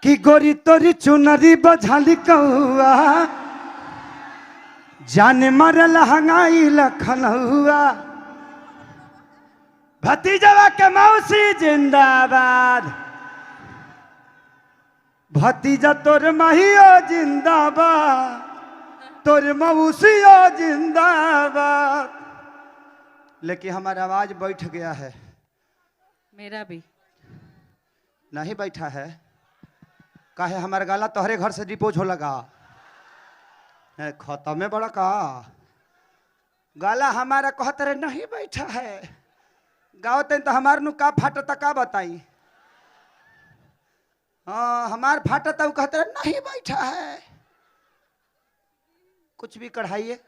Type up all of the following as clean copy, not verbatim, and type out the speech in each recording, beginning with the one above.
कि गोरी तोरी चुनरी बझाली कौआ जान मरल हंगाई लखनऊआ भतीजवा के मौसी जिंदाबाद भतीजा तोर महियो जिंदाबाद तोर मौसियो जिंदाबाद। लेकिन हमारा आवाज बैठ गया है। मेरा भी नहीं बैठा है। काहे हमारा गाला तोहरे घर से डिपोज हो लगा खत्म में बड़ा का गाला हमारा कहते रहे नहीं बैठा है। गाँव तेन तो हमार नु का फाटता का बताई। हाँ हमार फाटता वो कहते रहे नहीं बैठा है। कुछ भी कढ़ाइए।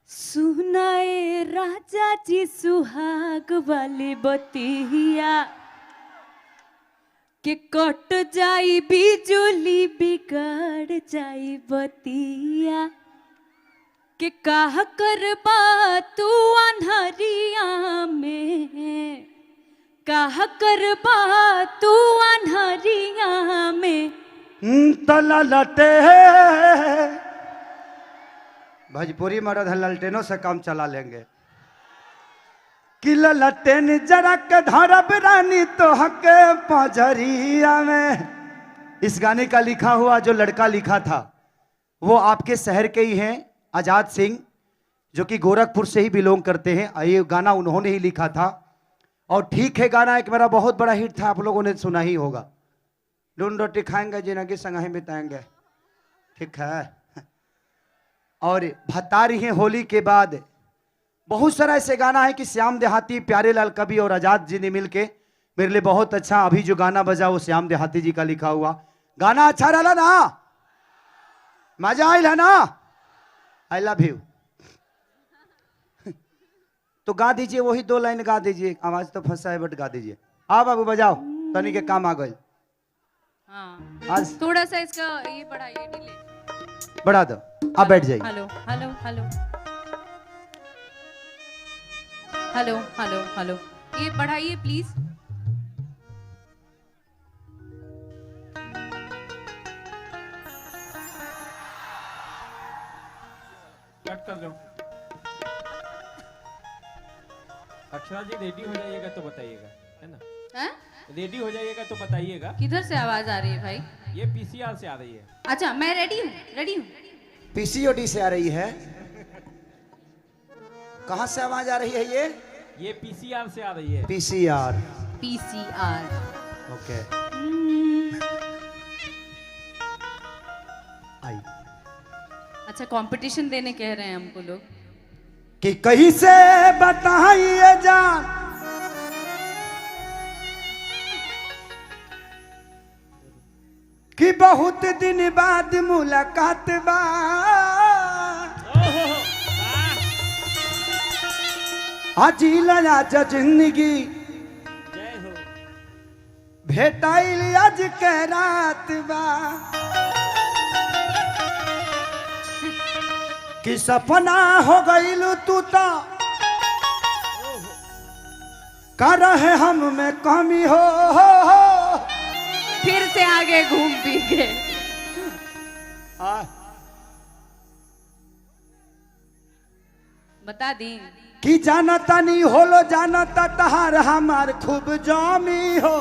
सुनाए राजा जी सुहाग वाली बतिया के कट जाई बिजुली बिगड़ जाई बतिया के काह करबा तू अन्हरिया में काह करबा तू अन्हरिया में तला लटे भोजपुरी मर्द ललटेनों से काम चला लेंगे कि ललटेन जरा के धरब रानी तो हके पजरिया में। इस गाने का लिखा हुआ जो लड़का लिखा था वो आपके शहर के ही हैं आजाद सिंह जो कि गोरखपुर से ही बिलोंग करते हैं। ये गाना उन्होंने ही लिखा था और ठीक है गाना एक मेरा बहुत बड़ा हिट था। आप लोगों ने सुना ही होगा। ढूंढ रोटी खाएंगे जिंदगी संग बिताएंगे ठीक है। और बता रही हैं होली के बाद बहुत सारा ऐसे गाना है कि श्याम देहाती प्यारे लाल कवि और आजाद जी ने मिलके मेरे लिए बहुत अच्छा अभी जो गाना बजा वो श्याम देहाती जी का लिखा हुआ गाना। अच्छा रहा ना मजा आया ना। आई लव यू तो गा दीजिए वही 2 लाइन गा दीजिए। आवाज तो फंसा है बट गा दीजिए। आ बाबू बजाओ तनी के काम आ गए। हाँ आज थोड़ा सा इसका ये बढ़ाइए डिले बढ़ा दो। आप बैठ जाइए। Hello hello hello hello hello hello ये बढ़ाइए प्लीज। कट कर दो। अक्षरा जी रेडी हो जाइएगा तो बताइएगा है ना। हैं? रेडी हो जाइएगा तो बताइएगा। किधर से आवाज आ रही है भाई? ये पीसीआर से आ रही है। अच्छा मैं रेडी हूँ रेडी हूँ। पीसीओडी से आ रही है। कहां से आवाज आ रही है ये पीसीआर से आ रही है। PCR PCR okay I. अच्छा कंपटीशन देने कह रहे हैं हमको लोग कि कहीं से बताइए जान कि बहुत दिन बाद मुलाकात बा अजीला आज जिंदगी जय हो। भेटाइल आज के रात बा कि सपना हो गइलू तू तो कर है हम में कमी हो फिर से आगे घूम पी के बता दी कि जानता नहीं होलो जानता तहार हमार खूब जामी हो।